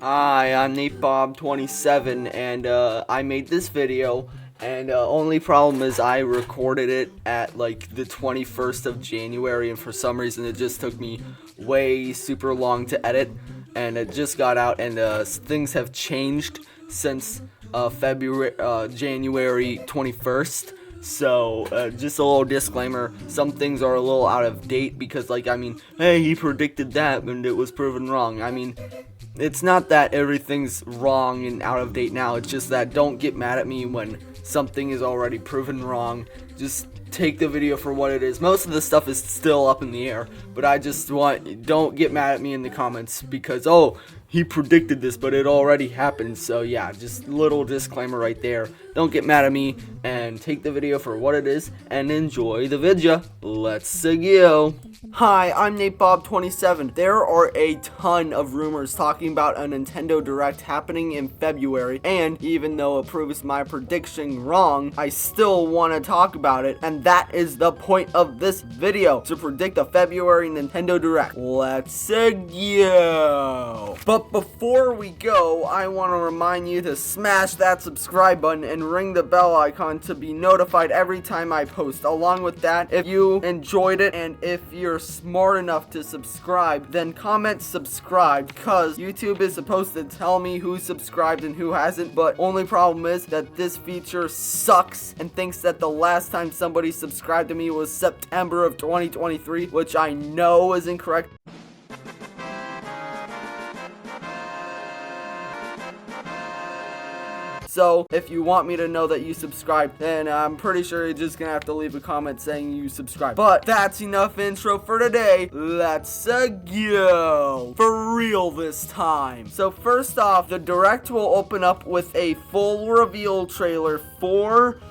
Hi, I'm NateBob27, and I made this video, and only problem is I recorded it at like the 21st of January, and for some reason it just took me way super long to edit, and it just got out, and things have changed since January 21st. So, just a little disclaimer, some things are a little out of date because, hey, he predicted that and it was proven wrong. It's not that everything's wrong and out of date now, it's just that don't get mad at me when something is already proven wrong. Just take the video for what it is. Most of the stuff is still up in the air, but don't get mad at me in the comments because, he predicted this, but it already happened. So yeah, just little disclaimer right there. Don't get mad at me and take the video for what it is and enjoy the video. Let's go. Hi, I'm NateBob27. There are a ton of rumors talking about a Nintendo Direct happening in February, and even though it proves my prediction wrong, I still want to talk about it, and that is the point of this video, to predict a February Nintendo Direct. Let's go. But before we go, I want to remind you to smash that subscribe button and ring the bell icon to be notified every time I post. Along with that, if you enjoyed it and if you're smart enough to subscribe, then comment subscribe, because YouTube is supposed to tell me who's subscribed and who hasn't, but only problem is that this feature sucks and thinks that the last time somebody subscribed to me was September of 2023, which I know is incorrect. So, if you want me to know that you subscribed, then I'm pretty sure you're just gonna have to leave a comment saying you subscribed. But that's enough intro for today. Let's go. For real this time. So first off, the Direct will open up with a full reveal trailer for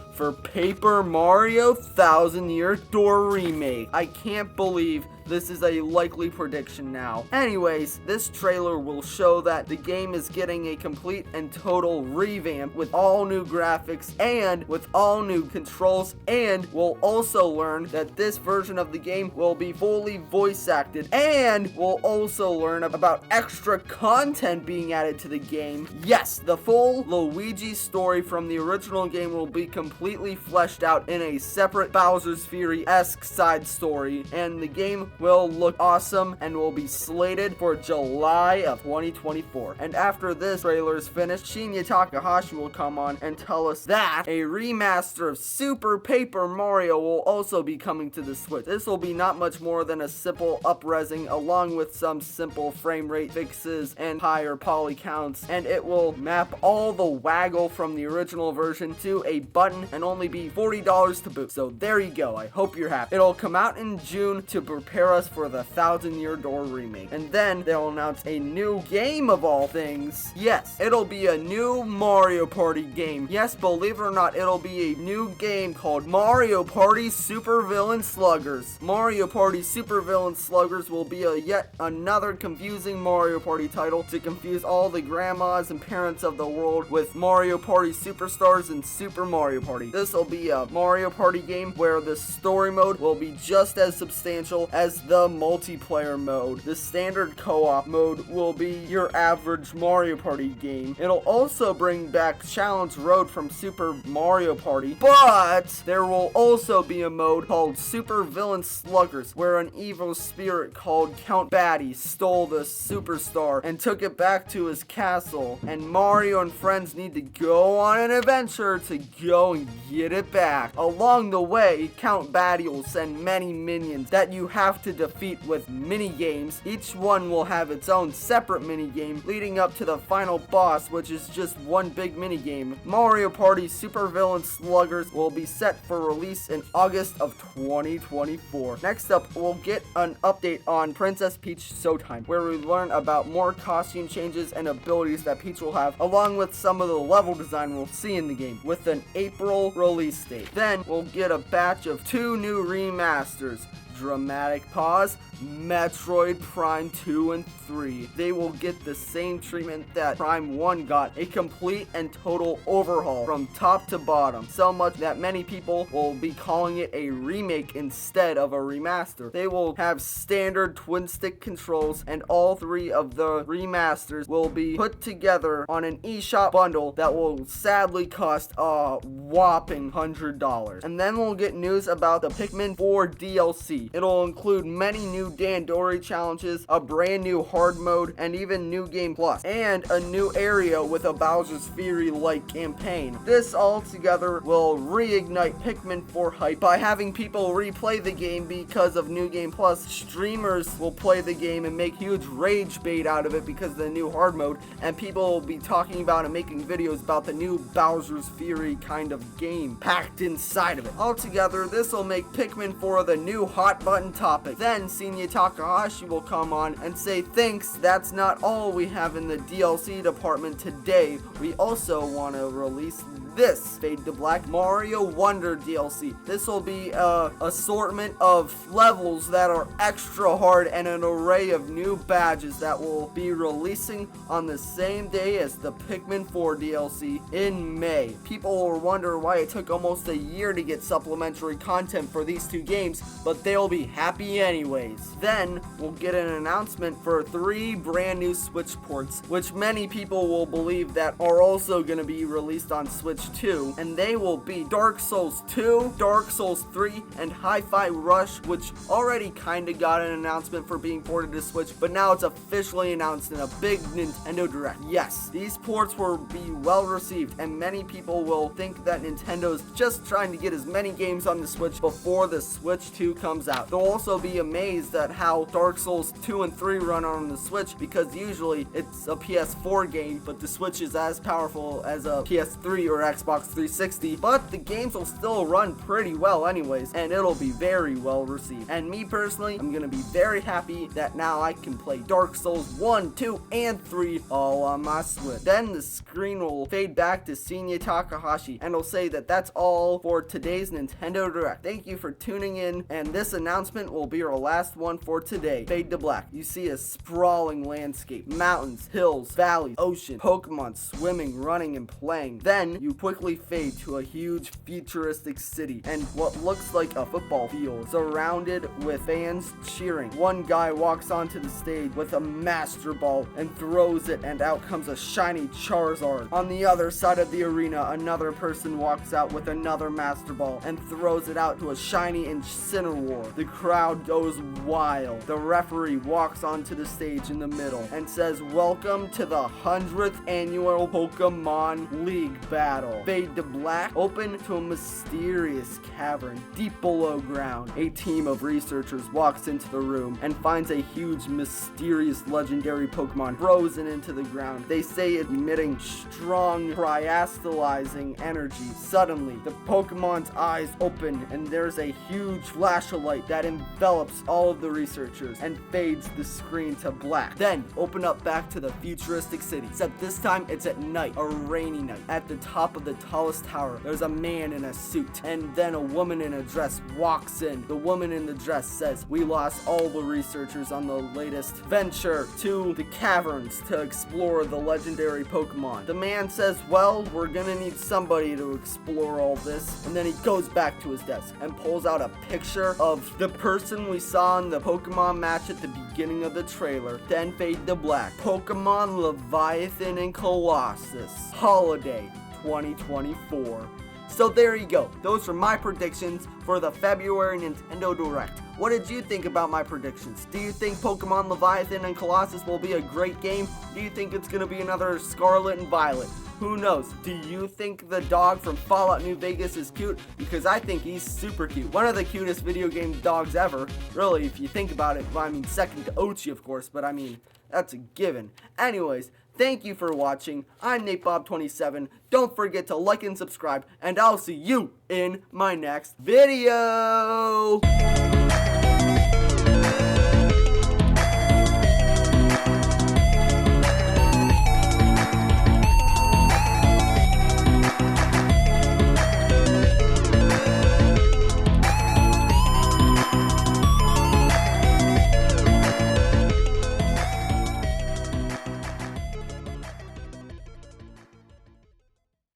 Paper Mario Thousand Year Door Remake. I can't believe this is a likely prediction now. Anyways, this trailer will show that the game is getting a complete and total revamp with all new graphics and with all new controls, and we'll also learn that this version of the game will be fully voice acted, and we'll also learn about extra content being added to the game. Yes, the full Luigi story from the original game will be completely fleshed out in a separate Bowser's Fury-esque side story, and the game will look awesome and will be slated for July of 2024. And after this trailer is finished, Shinya Takahashi will come on and tell us that a remaster of Super Paper Mario will also be coming to the Switch. This will be not much more than a simple up-resing along with some simple frame rate fixes and higher poly counts, and it will map all the waggle from the original version to a button and only be $40 to boot. So there you go. I hope you're happy. It'll come out in June to prepare us for the Thousand Year Door remake, and then they'll announce a new game of all things. Yes, it'll be a new Mario Party game. Yes, believe it or not, it'll be a new game called Mario Party Super Villain Sluggers. Mario Party Super Villain Sluggers will be yet another confusing Mario Party title to confuse all the grandmas and parents of the world with Mario Party Superstars and Super Mario Party. This will be a Mario Party game where the story mode will be just as substantial as the multiplayer mode. The standard co-op mode will be your average Mario Party game. It'll also bring back Challenge Road from Super Mario Party, but there will also be a mode called Super Villain Sluggers, where an evil spirit called Count Batty stole the superstar and took it back to his castle, and Mario and friends need to go on an adventure to go and get it back. Along the way, Count Batty will send many minions that you have to defeat with mini games. Each one will have its own separate mini game leading up to the final boss, which is just one big mini game. Mario Party Super Villain Sluggers will be set for release in August of 2024. Next up, we'll get an update on Princess Peach Showtime, where we learn about more costume changes and abilities that Peach will have, along with some of the level design we'll see in the game, with an April release date. Then we'll get a batch of 2 new remasters. Dramatic pause. Metroid Prime 2 and 3. They will get the same treatment that Prime 1 got, a complete and total overhaul from top to bottom, so much that many people will be calling it a remake instead of a remaster. They will have standard twin stick controls, and all three of the remasters will be put together on an eShop bundle that will sadly cost a whopping $100. And then we'll get news about the Pikmin 4 DLC. It'll include many new Dandori challenges, a brand new hard mode, and even New Game Plus, and a new area with a Bowser's Fury-like campaign. This all together will reignite Pikmin 4 hype by having people replay the game because of New Game Plus. Streamers will play the game and make huge rage bait out of it because of the new hard mode, and people will be talking about and making videos about the new Bowser's Fury kind of game packed inside of it. Altogether, this will make Pikmin 4 the new hot button topic. Then Shinya Takahashi will come on and say, thanks, that's not all we have in the DLC department today. We also want to release this Fade to Black Mario Wonder DLC. This will be a assortment of levels that are extra hard and an array of new badges that will be releasing on the same day as the Pikmin 4 DLC in May. People will wonder why it took almost a year to get supplementary content for these two games, but they'll be happy anyways. Then we'll get an announcement for 3 brand new Switch ports, which many people will believe that are also going to be released on Switch 2, and they will be Dark Souls 2, Dark Souls 3, and Hi-Fi Rush, which already kinda got an announcement for being ported to Switch, but now it's officially announced in a big Nintendo Direct. Yes, these ports will be well received, and many people will think that Nintendo's just trying to get as many games on the Switch before the Switch 2 comes out. They'll also be amazed at how Dark Souls 2 and 3 run on the Switch, because usually it's a PS4 game, but the Switch is as powerful as a PS3 or Xbox 360, but the games will still run pretty well anyways, and it'll be very well received. And me personally, I'm gonna be very happy that now I can play Dark Souls 1, 2, and 3 all on my Switch. Then the screen will fade back to Shinya Takahashi, and it'll say that that's all for today's Nintendo Direct. Thank you for tuning in, and this announcement will be our last one for today. Fade to black. You see a sprawling landscape, mountains, hills, valleys, ocean, Pokemon swimming, running, and playing. Then you quickly fade to a huge futuristic city and what looks like a football field surrounded with fans cheering. One guy walks onto the stage with a Master Ball and throws it, and out comes a shiny Charizard. On the other side of the arena, another person walks out with another Master Ball and throws it out to a shiny Incineroar. The crowd goes wild. The referee walks onto the stage in the middle and says, welcome to the 100th annual Pokemon League battle. Fade to black, open to a mysterious cavern deep below ground. A team of researchers walks into the room and finds a huge mysterious legendary Pokemon frozen into the ground. They say it's emitting strong crystallizing energy. Suddenly, the Pokemon's eyes open and there's a huge flash of light that envelops all of the researchers and fades the screen to black. Then open up back to the futuristic city, except this time it's at night, a rainy night. At the top of the tallest tower, there's a man in a suit, and then a woman in a dress walks in. The woman in the dress says, we lost all the researchers on the latest venture to the caverns to explore the legendary Pokemon. The man says, well, we're gonna need somebody to explore all this, and then he goes back to his desk and pulls out a picture of the person we saw in the Pokemon match at the beginning of the trailer. Then fade to black. Pokemon Leviathan and Colossus Holiday 2024. So there you go. Those are my predictions for the February Nintendo Direct. What did you think about my predictions? Do you think Pokemon Leviathan and Colossus will be a great game? Do you think it's going to be another Scarlet and Violet? Who knows? Do you think the dog from Fallout New Vegas is cute? Because I think he's super cute. One of the cutest video game dogs ever. Really, if you think about it. Well, I mean, second to Ochi, of course, but I mean, that's a given. Anyways, thank you for watching. I'm NateBob27. Don't forget to like and subscribe, and I'll see you in my next video.